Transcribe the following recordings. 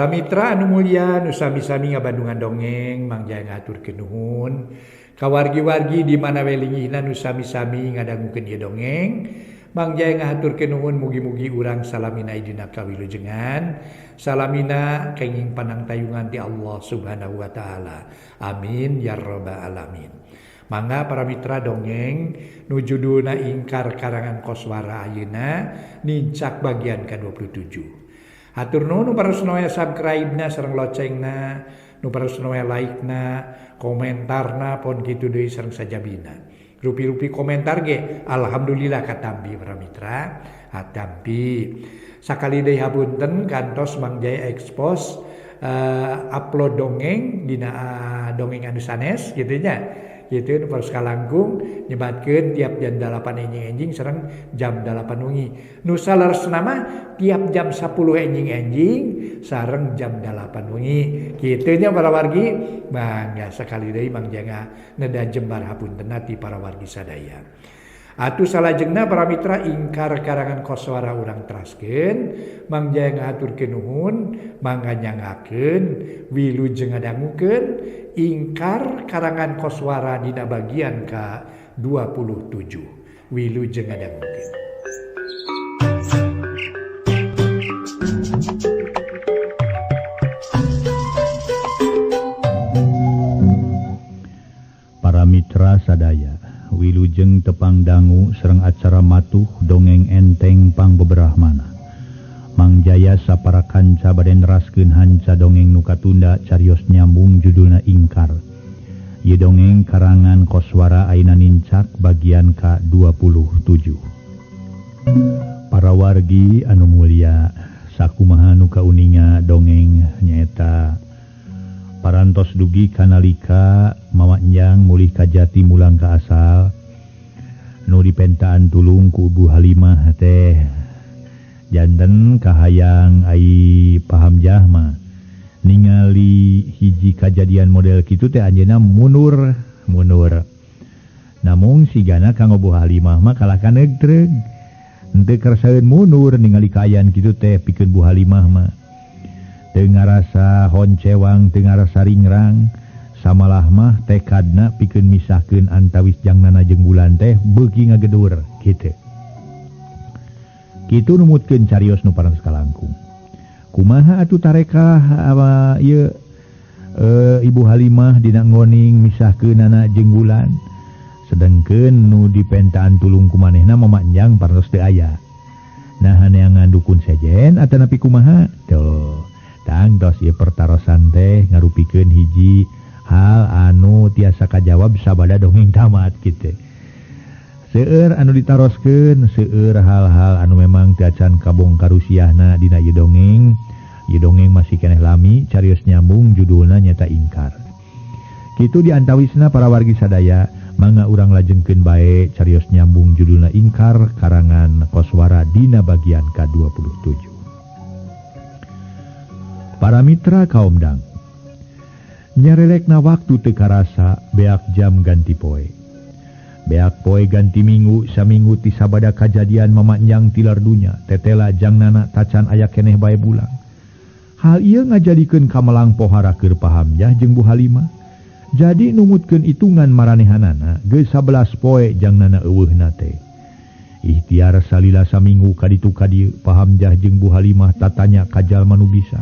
Para mitra anu mulia nu sami-sami ngabandungan dongeng mangja ngaturkeun nuhun kawargi-wargi di mana we linggihna nu sami-sami ngadangukeun ieu dongeng mangja ngaturkeun nuhun mugi-mugi urang salamina dina kawilujengan salamina kenging panangtayungan ti Allah Subhanahu wa taala. Amin ya rabbal alamin. Mangga para mitra dongeng nu judulna Ingkar karangan Koswara ayeuna nincak bagian ke-27. Hatur nuhun nu parosna subscribe-na sareng locengna, nu parosna like-na, komentarna pon kitu deui sareng sajabina. Rupi-rupi komentar ge alhamdulillah katampi para mitra, hatampi. Sakali deui hapunten kantos Mang Jaya expose upload dongeng dina dongeng anu sanes kitu nya. Kitu nu paros kalangkung nyebatkeun tiap jam 8 enjing-enjing sareng jam 8 wengi. Nu salaresna mah tiap jam 10 enjing-enjing sareng jam 8 wengi. Kitu nya para wargi, mangga sakali deui Mang Jaya neda jembar hapuntenna ti para wargi sadaya. Atuh salajengna para mitra ingkar karangan Koswara urang teraskeun Mang Jaya ngaturkeun nuhun mangga nyangakeun wilujeng ngadangukeun ingkar karangan Koswara dina bagian ke-27 wilujeng ngadangukeun. Para mitra sadaya, wilujeng tepang dangu sereng acara matuh dongeng enteng pang beberahmana. Mang Jaya sapara kanca bade neraskeun hanca dongeng nu katunda carios nyambung judulna Ingkar. Ieu dongeng karangan Koswara ayeuna nincak bagian ka-27. Para wargi anu mulia, sakumaha nu kauninga dongeng nyaeta parantos dugi kanalika mawanjang mulih ka jati mulang ka asal nu dipentaan tulung ku Bu Halimah teh janten kahayang ai paham jahma ningali hiji kajadian model kitu teh anjeunna mundur namung sigana kanggo Bu Halimah mah kalah kanegreg henteu kersaeun mundur ningali kaayaan kitu teh pikeun Bu Halimah mah teu ngarasa honcewang teu ngarasa ringrang samalah mah tekadna pikeun misahkeun antawis jangnana jeung bulan teh beuki ngagedur kitu. Kitu numutkeun carios nu parantos kalangkung. Kumaha atuh tarekah ieu Ibu Halimah dina ngoning misahkeunana jeung bulan sedengkeun nu dipentaan tulung ku manehna mamanjang parantos teu aya. Nah haneangan dukun sejen atanapi kumaha? Tuh. Tangtos ieu pertarosan teh ngarupikeun hiji hal anu tiasa kajawab sabada dongeng tamat kitu. Seueur anu ditaroskeun, seueur hal-hal anu memang teu acan kabongkar rusiahna dina ieu dongeng. Ieu dongeng masih keneh lami carios nyambung judulna nyata Ingkar. Kitu diantawisna para wargi sadaya, mangga urang lajengkeun bae carios nyambung judulna Ingkar karangan Koswara dina bagian ka-27. Para mitra kaum dang nyarelekna waktu teu karasa beak jam ganti poe. Beak poe ganti minggu saminggu ti sabada kajadian mamanjang tilar dunya tetela jangnana tacan aya keneh bae bulang. Hal ieu ngajadikeun kamelang pohara keur paham jah jeung Bu Halimah. Jadi numutkeun itungan maranehanana geus 11 poe jangnana eueuhna teh. Ikhtiar salila saminggu kaditu kadieu paham jah jeung Bu Halimah tatanya kajal manu bisa.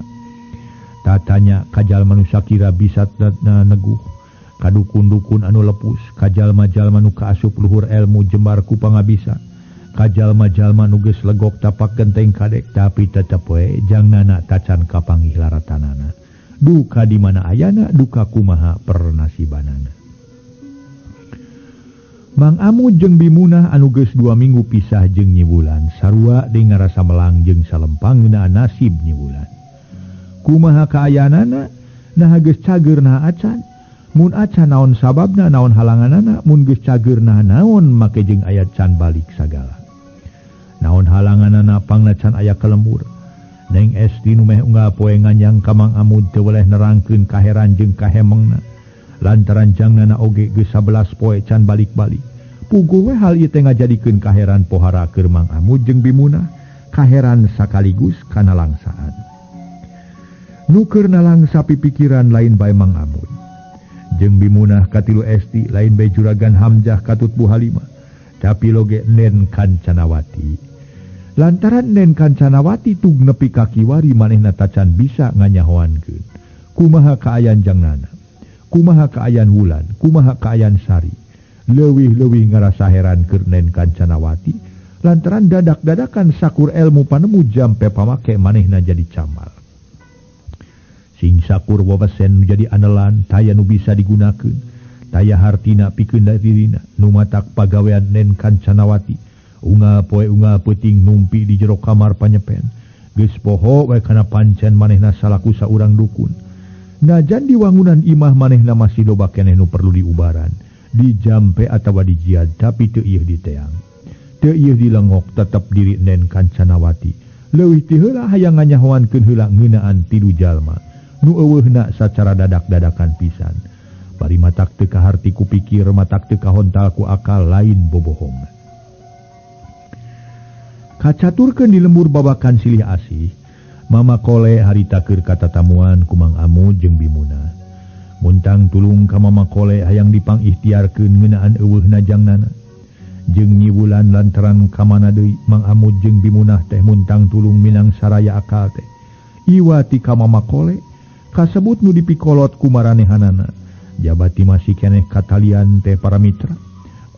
Tatanya kajal manusia kira bisa neguh kadukun-dukun anu lepus kajal majalma nu kaasup luhur ilmu jembar ku pangabisa kajal majalma nu geus legok tapak genteng kadek tapi tetep we jangnana tacan kapanggih laratanana duka di mana ayana duka kumaha pernasibanana. Mang Amu jeung Bimunah anu geus 2 minggu pisah jeung Nyi Wulan sarua deui ngarasa melang jeung salempangna nasib Nyi Wulan. Kumaha kaayanana nah geus cager nah acan mun acan naon sababna naon halanganana mun geus cager nah naon make jeung aya can balik sagala naon halanganana pangna can aya kelembur Neng Esti nu meh unggal poe nganyang ka Mang Amud teu weleh nerangkeun kaheran jeung kahemengna lantaran jangnana oge geus 11 poe can balik-balik puguh we hal ieu teh ngajadikeun kaheran pohara keur Mang Amud jeung Bimunah kaheran sakaligus kana langsaan. nuker nalang sapi pikiran lain bae Mang Amud. Jeung bimunah katilu esti lain bae juragan Hamzah katut Bu Halimah, tapi loge Nen Kancanawati. Lantaran Nen Kancanawati tug nepi ka kiwari manehna tacan bisa nganyahoankeun. Kumaha kaayaan jangnana, kumaha kaayaan Wulan, kumaha kaayaan Sari. Leuwih-leuwih ngarasa heran keur Nen Kancanawati lantaran dadak-dadakan sakur ilmu panemu jampe pamake manehna jadi camal. Sing sakur wawesen jadi anelan taya nu bisa digunakeun, taya hartina pikeun dirina nu matak pagawean Nen Kancanawati. Unga poe unga peuting numpi di jero kamar panyepen. Geus poho we kana pancen manehna salaku saurang dukun. Najan di wangunan imah manehna masih loba keneh nu perlu diubaran, dijampe atawa dijiad tapi teu ieu diteang. Teu ieu dilengok tetep diri Nen Kancanawati. Leuwih ti heula hayang nganyahoankeun heula ngeunaan tilu jalma nu eueuhna sacara dadak-dadakan pisan. Bari matak teu kaharti ku pikir, matak teu kahontal ku akal lain bobohong. Kacaturkeun di lembur babakan silih asih, Mama Kole harita keur katatamuan ku Mang Amud jeung Bimuna. Muntang tulung ka Mama Kole hayang dipang-ikhtiarkeun ngeunaan eueuhna jangnana. Jeung Nyi Wulan lantaran ka mana deui Mang Amud jeung Bimunah teh muntang tulung minang saraya akal teh. Iwa ti ka Mama Kole kasebut nu dipikolot ku maranehanana. Jabati masih keneh katalian teh para mitra.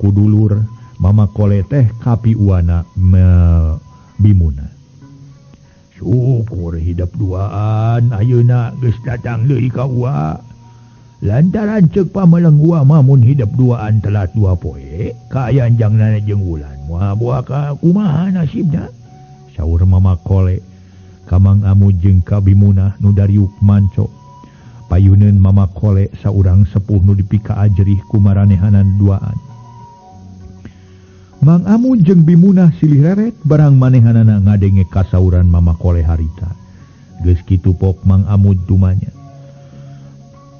Kudulur Mama Kole teh kapiuana Bimuna. Syukur hidup duaan ayeuna geus datang deui ka ua. Lantaran ceuk pameleng ua mamun hidup duaan telat 2 poe, kaayaan jangnana jeung Wulan moal boa ka kumaha nasibna? Saur Mama Kole ka Mang Amud jeung ka Bimuna nu dariuk manco. Payuneun Mama Kole saurang sepuh nu dipika ajerih ku maranehanan duaan. Mang Amud jeung Bimunah silih reret barang manehanana ngadenge kasauran Mama Kole harita. Geus kitu pok Mang Amud tumanya.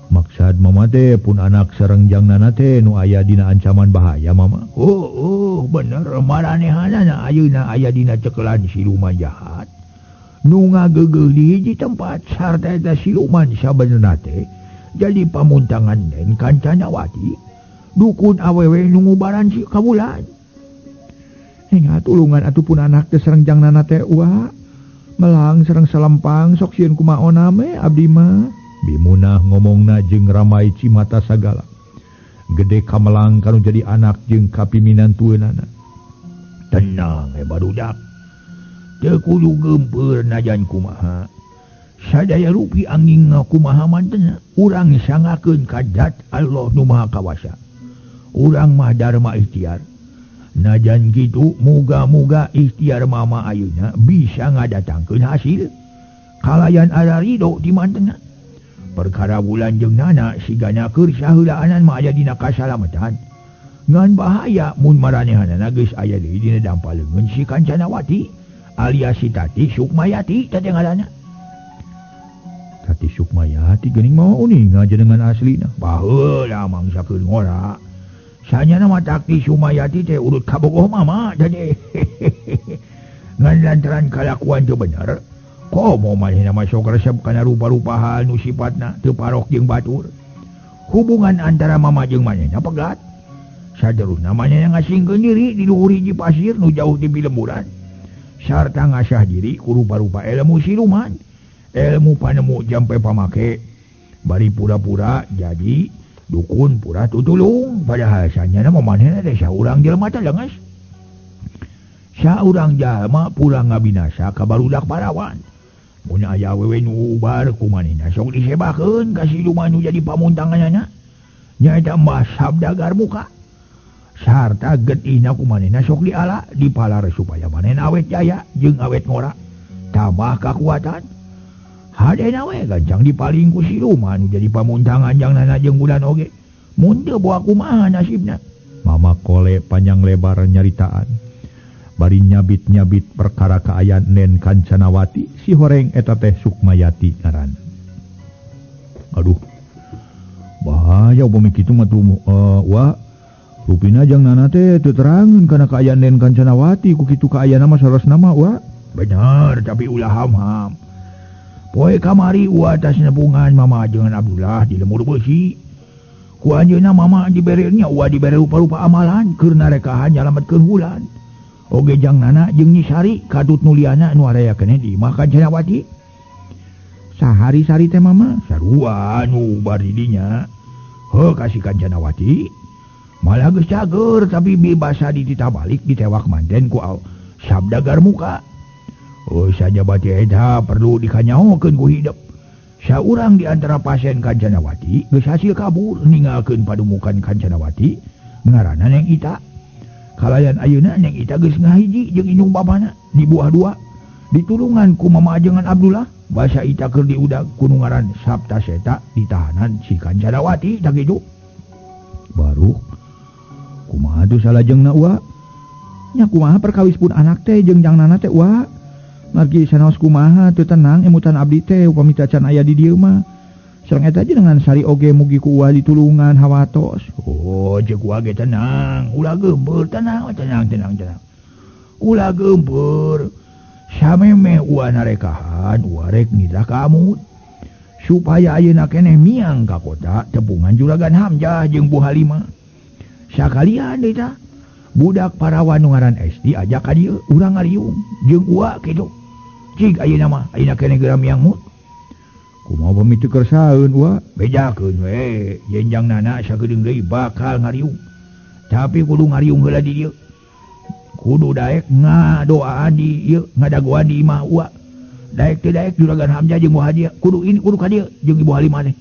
Maksad Mama teh pun anak sareng jangnana teh nu aya dina ancaman bahaya Mama. Oh bener maranehanana ayeuna aya dina cekelan siluman jahat. Nu ngageugeuh di hiji tempat sarta eta siluman sabenerna teh jadi pamuntangan Nen Kancanawati. Dukun awewe nu ngubaran si Kawulan. Hingga tulungan atupun anak teh sareng jangnana teh ua melang sareng salempang sok sieun kumaona me abdi mah. Bimunah ngomongna jeung ramai cimata sagala. Gede kamelang kanu jadi anak jeung kapiminan-tueunana. Tenang barudak. Teu kudu geumpeur najan kumaha. Sadaya rupi angin kumaha mantena. Urang sangakeun ka zat Allah nu Maha Kawasa. Urang mah darma ikhtiar. Najan gitu muga-muga ikhtiar Mama ayeuna bisa ngadatangkeun hasil. Kalayan ada ridho di mantena. Perkara Wulan jeung Nana sigana keur saheulaanan mah aya dina kasalamatan. Ngan bahaya mun maranehanana geus aya deui dina dampaleungeun si Kancanawati alias si Tati Sukmayati teh ngaranna. Tati Sukmayati geuning mah uning ngajenengan aslina. Baheula mangsakeun ngora. Sanyana mah Tati Sukmayati teh urut kabogoh Mama tadi. Ngan lantaran kalakuan teu bener. Komo manehna masuk resep kana rupa-rupa hal nu sifatna teu parok jeung batur. Hubungan antara Mama jeung manehna pegat. Saderusna manehna ngasingkeun diri di luhur hiji pasir nu jauh ti pilemburan. Sarta ngasah diri ku rupa-rupa ilmu siluman, ilmu panemu jampe pamake. Bari pura-pura jadi dukun pura tutulung, padahal sanyana manehna teh saurang jelema teh leungeus. Saurang jalma pura ngabinasa ka barudak parawan. Mun aya awewe nu ubar ku manehna sok disebakeun ka siluman nu jadi pamuntanganna. Nyaeta Mbah Sabdagar Muka. Sarta getihna ku manehna sok diala dipalar supaya manehna awet jaya jeung awet ngora. Tambah kakuatan. Hadena we gancang dipaling ku siluman nu jadi pamuntangan jangnana jeung Wulan oge. Mun teu boa kumaha nasibna. Mama Kole panjang lebar nyaritaan. Bari nyabit-nyabit perkara kaayaan Nen Kancanawati, si horeng eta teh Sukmayati ngaran. Aduh, bahaya upami kitu mah tuh wa rupina jangnana teh teu terangeun kana kaayaan Nen Kancanawati ku kitu kaayana mah saresna mah wa. Bener, tapi ulah ham-ham. Poe kamari atas nepungan mama dengan Abdullah di lemur besi. Ku anjeunna mama diberenya dibere rupa-rupa amalan keur narekahan nyalametkeun wulan. Oge jangnana jeung Nisari katut nuliana nu arayakeun di imah Kancanawati. Sahari-sari teh mama sarua nu bari dinya. Heuh kasih Kancanawati. Malah geus cager tapi bebasa dititah balik ditewak manten ku Sabda Garmuka. Oh saja bati eta perlu dikanyaokeun ku hidup. Saurang di antara pasien Kancanawati geus hasil kabur ninggalkeun padumukan Kancanawati ngaranna Neng Ita. Kalayan ayeuna Neng Ita geus ngahiji jeung indung bapana di buah dua. Ditulungan ku mama ajengan Abdullah basa Ita keur diudag ku nu ngaran Saptaseta di tahanan si Kancanawati tak kitu. Baru kumaha tuh salajengna wa? Nya kumaha perkawis pun anak teh jeung jangnana teh wa? Margi sanaos kumaha teu tenang emutan abdi teh upami can aya di dieu mah. Sareng eta dengan sari oge mugi ku ulah ditulungan hawatos. Oh, ceuk wa ge tenang, ulah geumpeur tenang. Ulah geumpeur. Sameme ulah narekahan, ulah rek nitra kamu. Supaya ayeuna keneh miang ka kota tepungan Juragan Hamzah jeung Bu Halimah. Sakalian deui tah budak parawan nu ngaran Esti ajak ka dieu urang ngariung jeung uwa kitu. Cik ayeuna mah ayeuna keneh geura miang mut. Kumaha pamitu keur saeun uwa? Bejakeun we, jenjangnana sagedeung deui bakal ngariung. Tapi kudu ngariung heula di dieu. Kudu daek ngadoaan di ieu, ngadagoan di imah uwa. Daek teh daek Juragan Hamzah jeung Bu Haji kudu ka dieu jeung Ibu Halimah teh.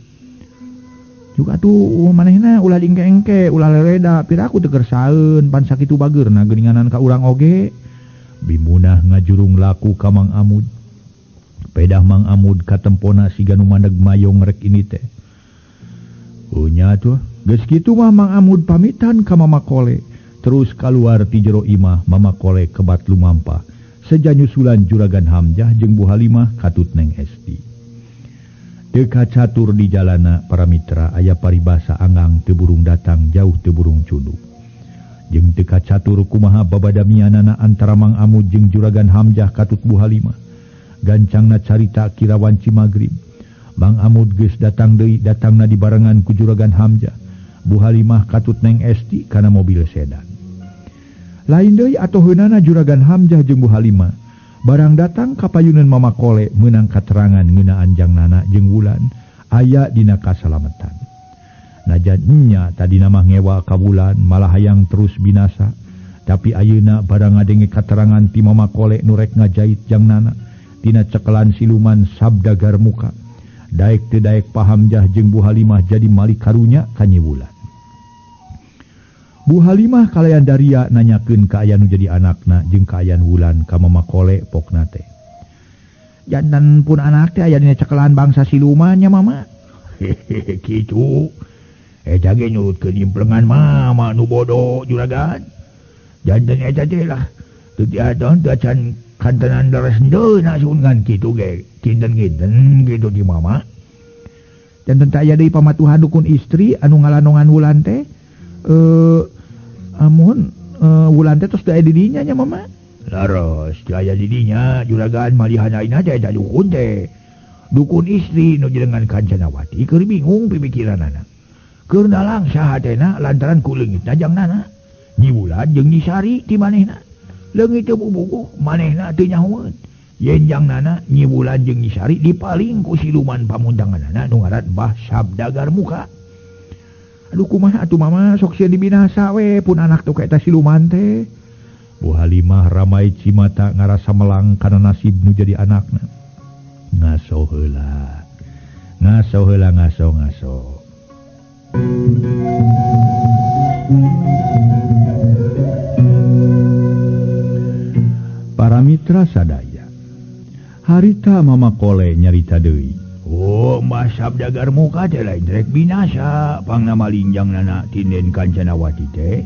Juga tuh manehna ulah dingke-engke ulah lereda piraku teu keur saeun pan sakitu bageurna geuninganan ka urang oge. Bimunah ngajurung laku ka Mang Amud. Pedah Mang Amud katempona siga nu mandeg mayong rek ini teh. Nya tuh geus kitu mah Mang Amud pamitan ka Mama Kole terus kaluar ti jero imah. Mama Kole kebat lumampah sejanyusulan Juragan Hamzah jeung Bu Halimah katut Neng Esti. Deka catur di jalana para mitra aya paribasa anggang teu burung datang jauh teu burung cunduk. Jeung teka catur kumaha babadamianana antara Mang Amud jeung Juragan Hamzah katut Bu Halimah. Gancangna carita kirawan Cimagrib. Mang Amud geus datang deui datangna dibarengan ku Juragan Hamzah. Bu Halimah katut Neng Esti kana mobil sedan. Lain deui atoheunana Juragan Hamzah jeung Bu Halimah barang datang ka payuneun Mama Kole meunang katerangan ngeunaan jangnana jeung wulan aya dina kasalametan. Najan nya tadina mah ngewa ka wulan malah hayang terus binasa, tapi ayeuna barang ngadenge katerangan ti Mama Kole nu rek ngajait jangnana tina cekelan siluman Sabda Garmuka. Daek teu daek Pa Hamzah jeung Bu Halimah jadi malik karunya ka Nyi Wulan. Bu Halimah kalayan daria nanyakeun ka aya nu jadi anakna jeung ka ayan Wulan ka Mama Kole pokna teh. Jantan pun anak teh aya dina cekelan bangsa siluman nya Mama. Hehehe kitu. Eta ge nyurutkeun implengan Mama nu bodoh Juragan. Jantan eta teh lah teu diadon teu acan kantenan dares henteu sungan kitu ge. Kinten-kinten kitu di Mama. Jantan teh aya deui pamatuhan dukun istri anu ngalanongan Wulan teh. Amun Wulan teh tos aya di dinya nya Mama. Laros teu aya di dinya Juragan malihanaina teh eta dukun teh. Dukun istri nu jenengan Kancanawati keur bingung pimikiranana. Keur dalang saha tena lantaran ku leungitna jangnana. Nyi Wulan jeung Nyi Sari ti manehna. Leungit teu bubukuh manehna teu nyahoeun. Yen jangnana Nyi Wulan jeung Nyi Sari dipaling ku siluman pamundanganana nu ngaran Mbah Sabda Garmuka. Aduh kumaha atuh Mama sok sieun dibinasa we pun anak teu kaeta siluman teh. Bu Halimah ramai cimata ngarasa melang kana nasib nu jadi anakna. Ngaso heula. Ngaso. Para mitra sadaya. Harita Mama Kole nyarita deui. Oh, Mbah Sabda Garmuka teh lain rek binasa pangna malinjangnana ti Nen Kancanawati teh.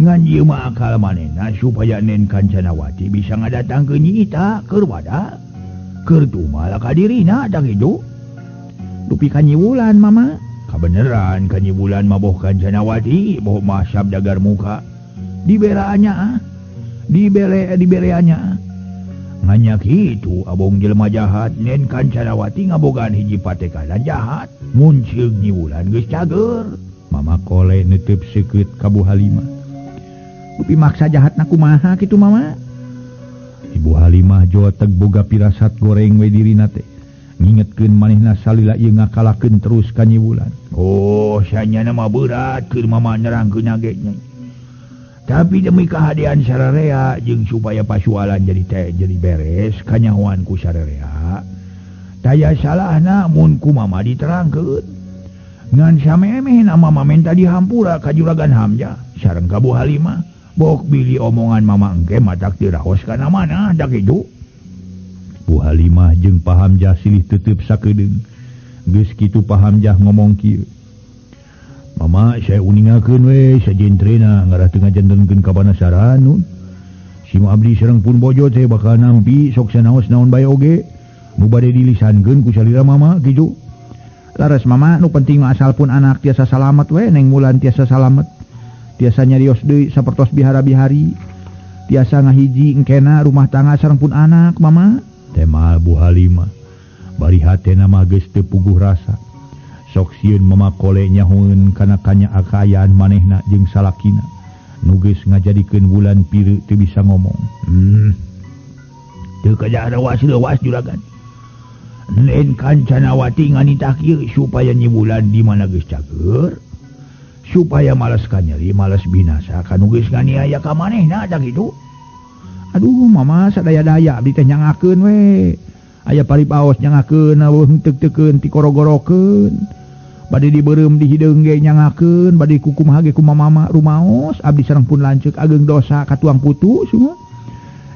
Ngan ieu mah akal manehna supaya Nen Kancanawati bisa ngadatangkeun Nyi Ita keur wada. Keur tumal ka dirina da kitu. Dupi ka Nyi Wulan Mama. Kabeneran ka Nyi Wulan mah boh Kancanawati, boh Mbah Sabda Garmuka. Diberaanya. Dibereanya. Nganyak itu abong jelema jahat nen Kancanawati ngabogaan hiji patekalan jahat muncul nyiwulan geus cager. Mama Kole netep seukeut ka Bu Halimah. Upi maksa jahat na kumaha kitu mama? Ibu Halimah jo teg boga pirasat goreng we dirina teh. Ngingetkeun manehna salila ieu ngakalakeun terus ka nyiwulan. Oh, sanyana mah berat keur mama nerangkeun agenya. Tapi demi kehadiran sararea jeung supaya pasualan jadi beres kanyahoan ku sararea. Taya salahna mun ku mama diterangkeun. Ngan samemeh mama minta dihampura ka Juragan Hamzah sareng ka Bu Halimah. Bok bili omongan mama engke matak diraos kana mana dak kitu. Bu Halimah jeung Pak Hamzah silih teuteub sakedeung. Geus kitu Pak Hamzah ngomong kieu. Mama saya uningakeun we sajentrena ngarah teu ngajantenkeun ka banasaran nun. Si Abdi sareng pun bojo teh bakal nampi sok sanaos naon bae oge nu bade dilisankeun ku salira mama kitu. Laras mama nu penting mah asal pun anak tiasa salamet we neng Mulan tiasa salamet. Tiasa nyarios deui sapertos bihara-bihari. Tiasa ngahiji engkena rumah tangga sareng pun anak mama. Tema Bu Halimah. Bari hatena mah geus teu puguh rasa. Sok sieun Mama Kole nyahoeun kana akaayaan manehna jeung salakina. Nu geus ngajadikeun Wulan pieu teu bisa ngomong. Teu kadawas-lewas juragan. Nen Kancanawati nganitah kieu supaya Nyi Wulan di mana geus cager. Supaya malas kanyeri, malas binasa kanu geus nganiaya ka manehna dak kitu. Aduh mama sadaya-daya abdi teh nyangakeun we. Aya paripaos nyangakeun aweuh teu-teukeun ti korogorokeun. Bade dibeureum di hideung ge nyangakeun, bade kukumaha ge kumama rumaos abdi sareng pun lanceuk ageung dosa ka tuang putu semua.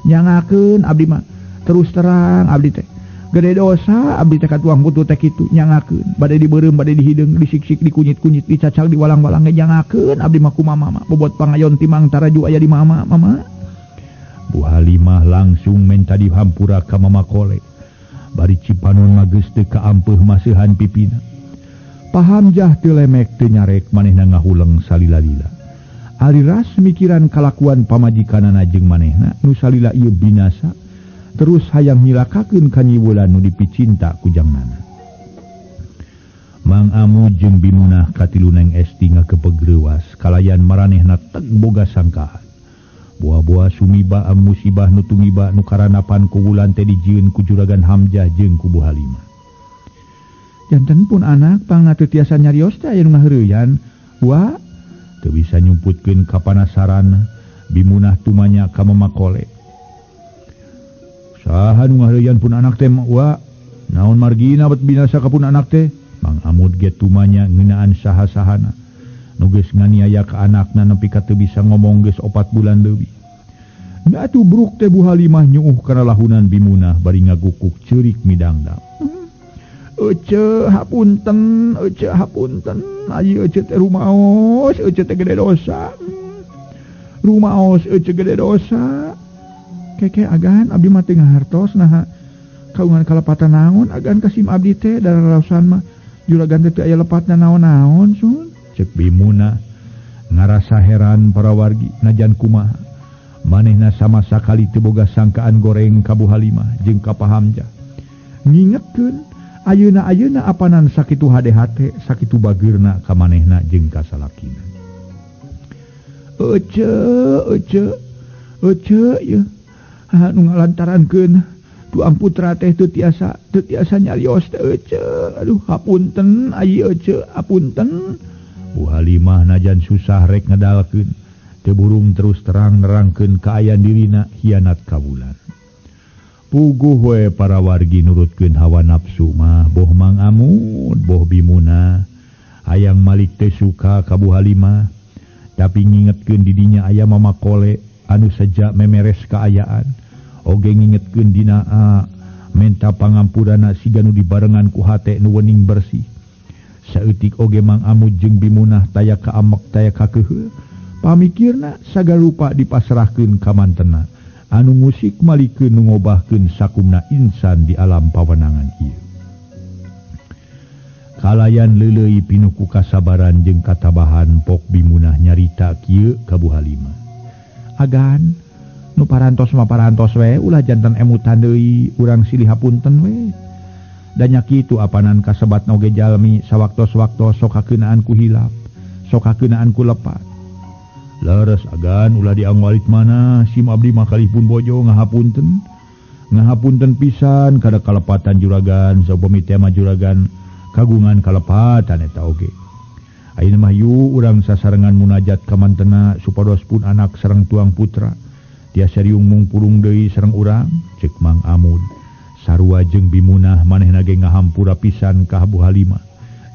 Nyangakeun abdi mah terus terang abdi teh gede dosa abdi teh ka tuang putu teh kitu nyangakeun. Bade dibeureum, bade dihideung, disiksik, dikunyit-kunyit, dicacal, diwalang-walang ge nyangakeun abdi mah kumama mah bobot pangayon timang taraju aya di mama. Bu Halimah langsung menta dihampura ka Mama Kole. Bari Cipanon mah geus teu kaampeuh maseuhan pipina. Pak Hamzah teu lemek teu nyarek manehna ngahuleng salila-lila. Aliras mikiran kalakuan pamajikanana jeung manehna nu salila ieu binasa terus hayang nyilakakeun ka Nyi Wulan nu dipicinta ku jangnana. Mang Amu jeung Bimunah katilu Neng Esti ngakepegreuwas kalayan maranehna teg boga sangkaan. Buah-buah sumiba musibah nu tumiba nu karanapan ku Wulan teh dijieun ku Juragan Hamzah jeung ku Bu Halimah. Janten pun anak pangna teu tiasa nyarios teh aya nu ngaheureuyan. Wa teu bisa nyumputkeun ka panasaran Bimunah tumanya ka Mama Kole. Saha nu ngaheureuyan pun anak teh wa naon margina bet binasa ka pun anak teh. Mang Amud ge tumanya ngeunaan saha-sahana nu geus nganiaya ka anakna nepi ka teu bisa ngomong geus 4 bulan leuwih. Da atuh bruk teh Bu Halimah nyuuh kana lahunan Bimunah bari ngagukuk ceurik midangdang. Ece hapunten, ayo ece teh rumaos, ece teh gede dosa. Rumaos ece gede dosa. Keke agan abdi mah teu ngahartos naha kaungan kalepatan naon agan kasim abdi teh dararaosan mah juragan teh teu aya lepatna naon-naon sun. Cek Bimunah ngarasa heran para wargi najan kumaha. Manehna sama sakali teu boga sangkaan goreng ka Bu Halimah jeung ka Pak Hamzah. Ngingetkeun ayeuna apanan sakitu hade-hate sakitu bageurna ka manehna jeung ka salakina. Ece ye nu ngalantarankeun tuang putra teh teu tiasa nyarios teh ece. Aduh hapunten ayi ece hapunten. Bu Halimah najan susah rek ngedalkeun teu burung terus terang nerangkeun kaayaan dirina hianat ka Wulan. Puguh we para wargi nurutkeun hawa nafsu mah boh Mang Amud, boh Bimunah. Hayang malik teh suka ka Bu Halimah, tapi ngingetkeun di dinya aya Mama Kole anu saja memeres kaayaan. Oge ngingetkeun dina menta pangampunana siga nu dibarengan ku hate nu wening bersih. Saeutik oge Mang Amud jeung Bimunah taya ka amek taya ka keuheuh. Pamikirna sagarupa dipasrahkeun ka mantenna. Anu musik malikeun nu ngobahkeun sakumna insan di alam pawenangan ieu. Kalayan leuleuy pinuh ku kasabaran jeung katabahan pok Bimunah nyarita kieu ka Bu Halimah. Agan nu parantos we ulah jantan emutan deui urang silih hapunten we. Dan nya kitu apanan kasebat oge jalmi sawaktos-waktos sok kakeunaan ku hilap, sok kakeunaan ku lepat. Leres agan ulah diangwalit mana sim abdi mah kalihpun bojo ngahapunten. Ngahapunten pisan kada kalepatan juragan saupami tema juragan kagungan kalepatan eta oge. Ayeuna mah yu urang sasarengan munajat ka mantena supados pun anak sareng tuang putra tiasa riung mungpulung deui sareng urang ceuk Mang Amud. Sarua jeung bimunah manehna ge ngahampura pisan ka Bu Halimah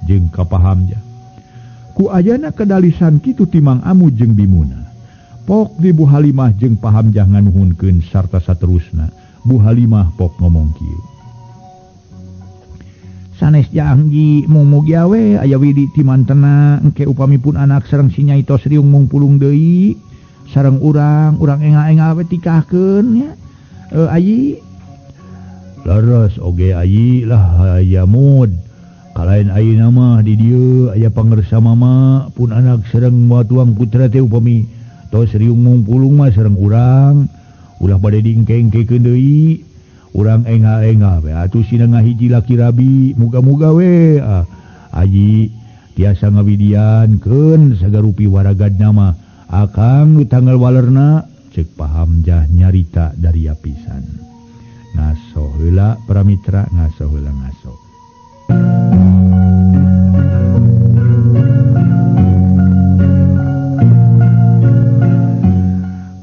jeung ka Pahamja. Ku ayana kedalisan kitu ti Mang Amud jeung bimunah. Pok di Bu Halimah jeung Pahamjah nganuhunkeun sarta saterusna. Bu Halimah pok ngomong kieu. Sanes jangji mung mugi awe aya widi ti mantena engke upami pun anak sareng si Nyai tos riung mungpulung deui sareng urang enga-enga we tikahkeun nya. Ayi leres oge ayi lah aya mud kalain ayeuna mah di dieu aya pangersa mama pun anak sareng tuang putra teh upami tos riung mungpulung mah sareng urang ulah bade diengke-engkekeun deui urang enga-enga we atuh sina ngahiji laki rabi muga-muga we ayi tiasa ngawidiankeun sagarupi waragadna mah akang nu tanggal walerna ceuk Pahamjah nyarita dari apisan. Ngaso heula para mitra ngaso heula ngaso.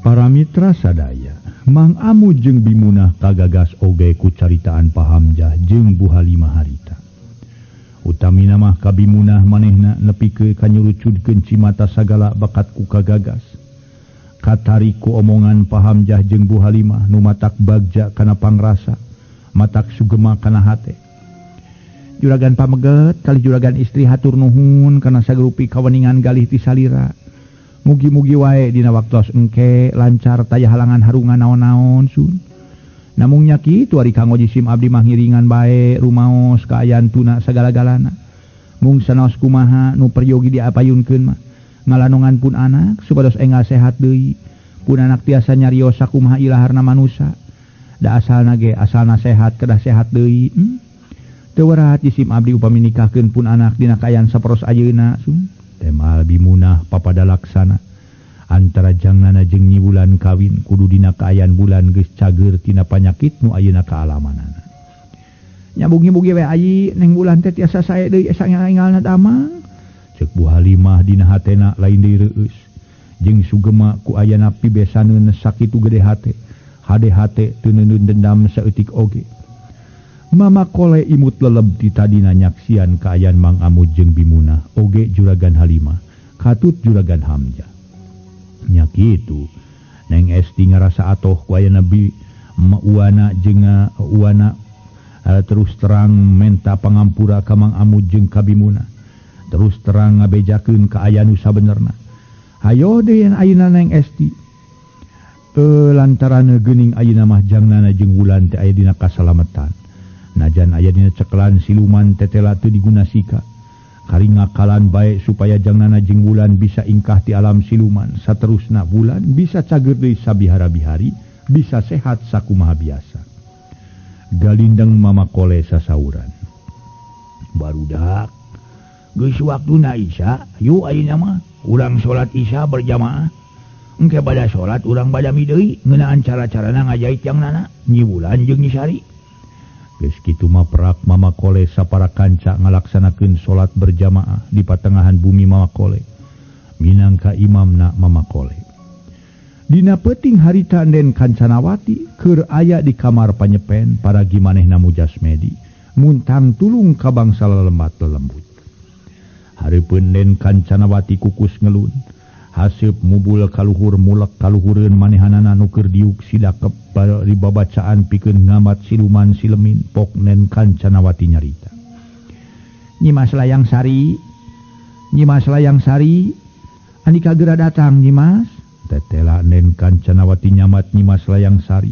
Para mitra sadaya, Mang Amud jeung bimunah kagagas oge ku caritaan Pahamjah jeung Bu Halimah harita. Utamina mah ka bimunah manehna nepi ka nyurucudkeun cimata sagala bakat ku kagagas. Katariku omongan Pahamjah jeung Bu Halimah nu matak bagja kana pangrasa matak sugema kana hate. Juragan pameget kali juragan istri hatur nuhun kana sagrupi kaweningan galih ti salira. Mugi-mugi wae dina waktos engke lancar taya halangan harungan naon-naon sun. Namung nya kitu ari kanggo jisim abdi mah ngiringan bae rumaos kaayaan tuna sagala-galana. Mung sanaos kumaha nu peryogi diapayunkeun mah ngalanongan pun anak supados enggal sehat deui. Pun anak tiasa nyarios sakumaha ilaharna manusa. Da asalna ge asalna sehat kedah sehat deui. Teu werat jisim abdi upami nikahkeun pun anak dina kaayaan saporos ayeuna sun. Temal bimunah papada laksana. Antara jangnana jeung Nyi Wulan kawin kudu dina kaayaan bulan geus cager tina panyakit nu ayeuna kaalamanana. Nya mugi-mugi we ayi Neng Wulan teh tiasa sae deui esa ngalna damang. Ceuk Bu Halimah dina hatena lain deui reueus jeung sugema ku ayana pibesaneun sakitu gede hate hade hate teu neundeun dendam saeutik oge. Mama Kole imut leleb ti tadina nyaksian kaayaan Mang Amud jeung bimunah oge juragan Halimah katut juragan Hamjah. Nya kitu Neng Esti ngarasa atoh ku ayana uwana jeung uwana terus terang menta pangampura ka Mang Amud jeung ka bimunah. Terus terang ngabejakeun kaayaan nu sabenerna. Hayo deui ayeuna Neng Esti. Lantaran geuning ayeuna mah jangnana jeung Wulan teh aya dina kasalametan. Najan aya dina ceklan siluman tetela teu digunasika. Kari ngakalan bae supaya jangnana jeung Wulan bisa ingkah ti alam siluman. Saterusna Wulan bisa cager deui sabihara-bihari, bisa sehat sakumaha biasa. Galindeng Mama Kole sasauran. Barudak geus waktuna Isya, yuk ayeuna mah urang salat Isya berjamaah. Engke bada salat urang badami deui ngeunaan cara-carana ngajait jangnana Nyi Wulan jeung Nyi Sari. Geus kitu mah perak Mama Kole sapara kanca ngalaksanakeun salat berjamaah di patengahan bumi Mama Kole. Minangka imamna Mama Kole. Dina peuting harita Den Kancanawati keur aya di kamar panyepen paragi manehna mujasmedi muntang tulung ka bangsa lelembat-lelembut. Hareupeun Den Kancanawati kukus ngelun haseup mubul kaluhur mulek kaluhureun manehanana nu keur diuk sidakep di babacaan pikeun ngamat siluman silemin pok Den Kancanawati nyarita. Nyi Mas Layang Sari andika geura datang Nyi Mas. Tetela Den Kancanawati nyamat Nyi Mas Layang Sari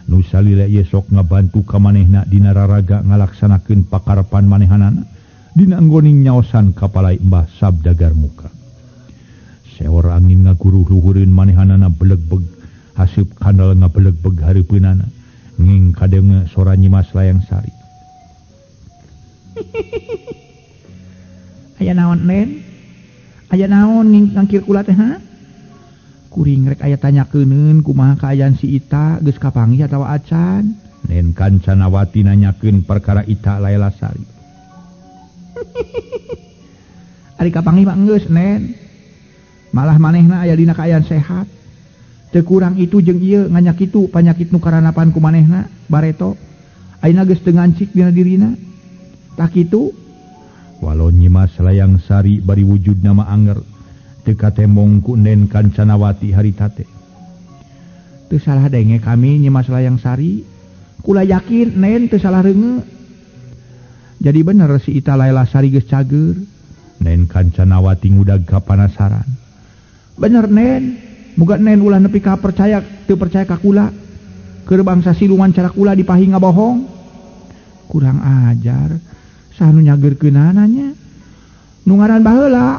nu salila ieu sok ngabantu ka manehna dina raraga ngalaksanakeun pakarepan manehanana dina anggoning nyaosan kapalai Mbah Sabdagar Muka. Seor angin ngaguruh luhureun manehanana belegbeg haseup kandal ngabeleg-beg hareupeunana nging kadenge sora Nyimas Layang Sari. Aya naon Nen? Aya naon ngangkir kula teh ha? Kuring rek aya tanyakeuneun kumaha kaayaan si Ita geus kapanggih atawa acan? Nen Kancanawati nanyakeun perkara Ita Layla Sari. Ari kapanggih mah geus Nen. Malah manehna aya dina kaayaan sehat. Teu kurang itu jeung ieu nganyakitu panyakit nu karanapan ku manehna bareto. Ayeuna geus teu ngancik dina dirina. Tak kitu Walau Nyimas Layang Sari bari wujud nama anger teu katembong ku Nen Kancanawati harita teh. teu salah denge kami Nyimas Layang Sari. Kula yakin Nen teu salah reunge. Jadi bener si Ita Layla Sari geus cager. Nen Kancanawati ngudag kapanasaran. Bener Nen, muga Nen ulah nepi ka percaya teu percaya ka kula. Keur bangsa siluman cara kula dipahi ngabohong. Kurang ajar. Saha nu nyageurkeunana nya? Nu ngaran baheula,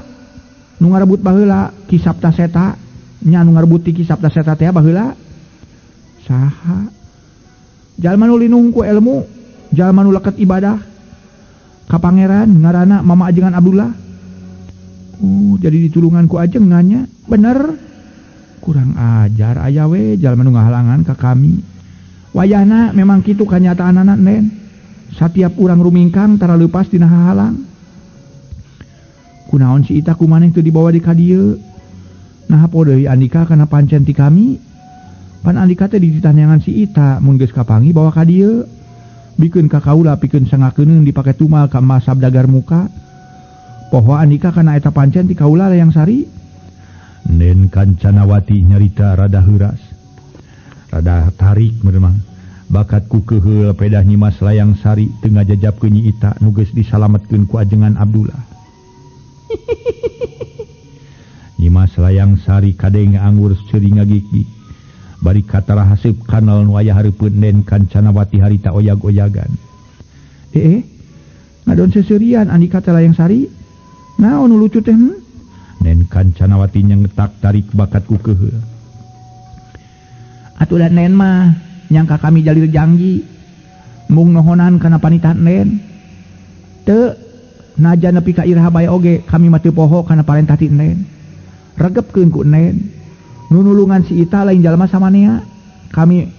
nu ngarebut baheula Ki Sapta Seta, nya nu ngarebut ti Ki Sapta Seta teh baheula. Saha? Jalma nu linung ku ilmu, jalma nu leket ibadah. Ka pangeran ngaranna Mama Ajengan Abdullah. Jadi ditulungan ku ajengan nya. Bener. Kurang ajar aya we jalma nu ngahalangan ka kami. Wayahna memang kitu kanyataanana Nen. Satiap urang rumingkang tara leupas dina hahalang. Kunaon si Ita kumaneh teu dibawa di ka dieu? Naha poe deui Andika kana pancen ti kami? Pan Andika teh dititanyangan si Ita mun geus kapanggih bawa ka dieu. Bikeun ka kaula pikeun sangakeun dipake tumal ka Mas Sabdagar Muka. Poho Andika kana eta pancen ti kaula Layang Sari. Nen Kancanawati nyarita rada heuras. Rada tarik memang. Bakat ku keheul pedah Nyimas Layang Sari teu ngajajabkeun Nyi Ita nu geus disalametkeun ku Ajengan Abdullah. Nyimas Layang Sari kade ngaanggur ceuri ngagigdi. Bari katara haseup kanal nu aya hareupeun Nen Kancanawati harita oyag-oyagan. Ngadon seseurian Andika teh Layang Sari. Naon nu lucu teh? Nen Kancanawati nyengetak tarik bakat ku keheul. Atuh da Nen mah nyangka kami jalil janji mung nohonan kana panitah Nen. Teu najan nepi ka iraha bae oge kami mah teu poho kana parentah ti Nen. Regepkeun ku Nen. Nu nulungan si Ita lain jalma samanea. Kami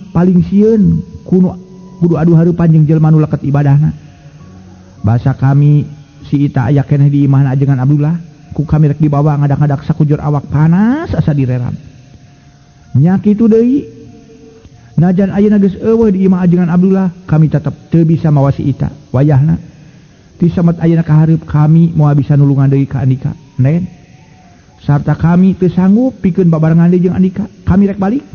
paling sieun kudu adu hareupan jeung jelema nu leket ibadahna. Basa kami si Ita aya keneh di imahna Ajengan Abdullah. Ku kami rek dibawa ngadak-ngadak sakujur awak panas asa direram. Nya kitu deui. Najan ayeuna geus eueuh di imah Ajengan Abdullah, kami tetep teu bisa mawa si Ita. Wayahna ti samet ayeuna ka hareup kami moal bisa nulungan deui ka Andika, Nen. Sarta kami teu sanggup pikeun babarengan deui jeung Andika. Kami rek balik.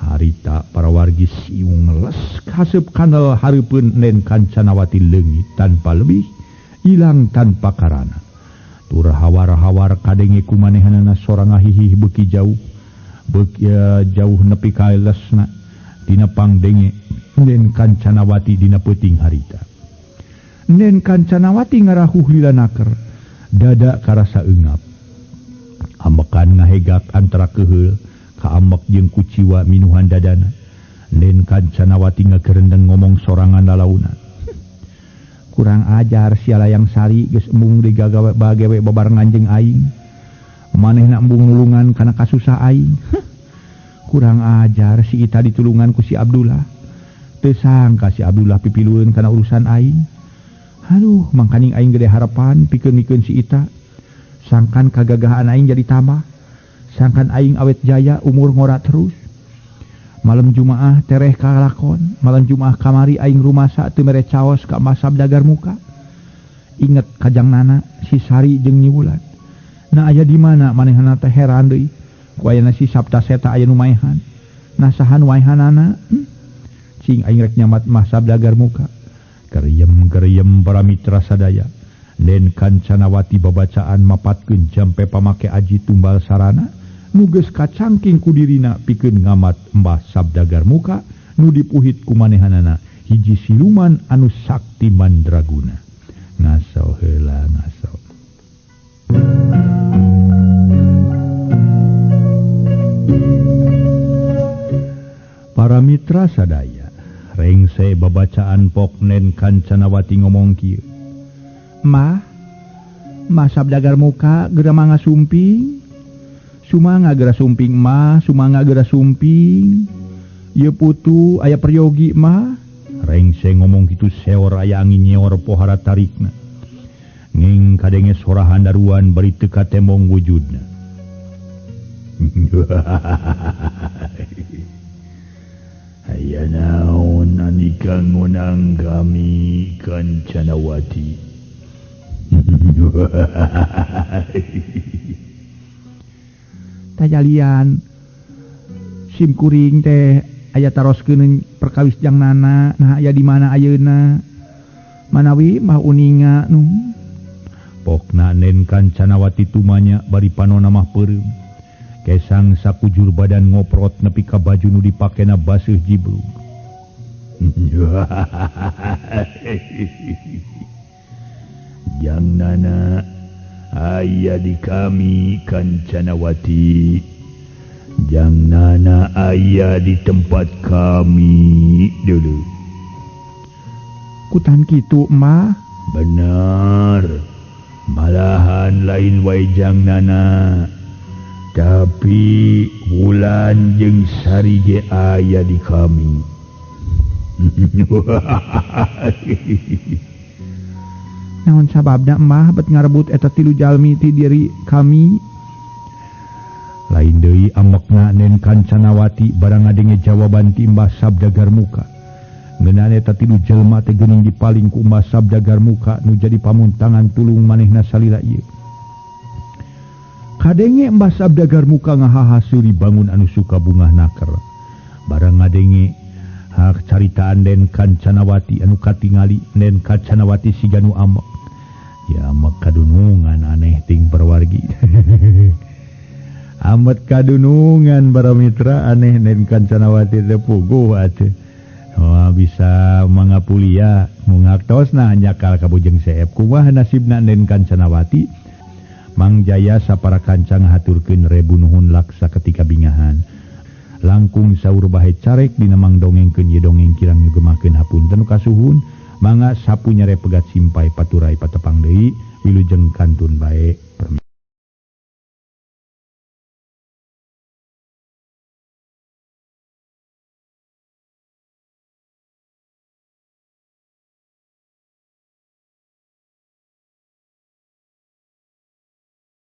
Harita para wargi siung les haseup kandel hareupeun Nen Kancanawati leungit tanpa lebih, ilang tanpa karana. Tur hawar-hawar kadenge kumanehanana sora ngahihih beuki jauh. Jauh nepi ka lesna dina pangdenge Nen Kancanawati dina peuting harita. Nen Kancanawati ngarahuh lilanaker, dada karasa eungap. Ambekan ngahegak antara keheul ka ambek jeung kuciwa minuhan dadana. Nen Kancanawati ngagerendeng ngomong sorangan lalauna. Kurang ajar sia Layang Sari geus embung digagawe bagawe babarengan jeung aing. Manehna embung nulungan kana kasusah aing. Kurang ajar si Ita ditulungan ku si Abdullah. Teu sangka si Abdullah pipilueun kana urusan aing. Aduh, mangkaning aing gede harapan pikeun-pikeun si Ita. Sangkan kagagahan aing jadi tambah. Sangkan aing awet jaya umur ngora terus. Malam Jumaah tereh kalakon. Malam Jumaah kamari aing rumasa teu mere caos ka Mas Sabdagar Muka. Inget kajangnana si Sari jeung Nyi Wulan. Nah aya di mana manehna teh heran deui ku ayana si Sapta Seta aya nu maehan. Nah saha nu maehanana? Cing aing rek nyamat Mas Sabdagar Muka. Geriem para mitra sadaya. Nen Kancanawati babacaan mapatkeun jampe pamake aji tumbal sarana nu geus kacangking ku dirina pikeun ngamat Mbah Sabdagar Muka nu dipuhit ku manehanana hiji siluman anu sakti mandraguna. Ngaso heula ngaso. Para mitra sadaya, rengse babacaan Poknen Kancanawati ngomong kieu. Mah sabda gar muka gera mangga sumping. Sumangga gera sumping mah, sumangga gera sumping. Ieu putu aya peryogi mah. Rengse ngomong kitu seor aya angin nyeor pohara tarikna. Nging kadenge sorahan daruan bari teu katembong wujudna. Aya naon anika ngonang kami Kancanawati. Tajalian sim kuring teh aya taroskeun perkawis jang nana, nah aya di mana ayeuna? Manawi mah uninga nu. Pokna Nen Kancanawati tumanya bari panonna mah peureum. Kesang sakujur badan ngoprot nepi ka baju nu dipakena baseuh jibrug. Jang nana aya di kami Kancanawati. Jang nana aya di tempat kami dulu. Kutan kitu mah. Benar. Malahan lain wae jang nana. Tapi Wulan jeung Sari ge aya di kami. Naon sababna mah bet ngarebut eta tilu jalmi ti diri kami? Lain deui amekna Nen Kancanawati barang ngadenge jawaban ti Mbah Sabda Garmuka. Ngeunaan eta tilu jelma teh geuning dipaling ku Mbah Sabda Garmuka nu jadi pamuntangan tulung manehna salila ieu. Kadenge Mbah Sabda Garmuka ngahahaseuri bangun anu suka bungah naker. Barang ngadenge hak caritaan Den Kancanawati anu katingali Den Kancanawati siga nu amek. Ya amek kadunungan aneh ting perwargi. Amet kadunungan para mitra aneh Den Kancanawati teh puguh atuh. Oh, bisa mangapulia mungaktosna nyakal ka Bujeng Seep kumaha nasibna Den Kancanawati. Mang Jaya sapara kancang haturkeun rebu nuhun laksa ketika bingahan. Langkung saur bahe carek dina mang dongengkeun ieu dongeng kirang nyugemakeun hapunten kasuhun. Mangga sapu nyare pegat simpai paturai patepang deui wilujeng kantun bae.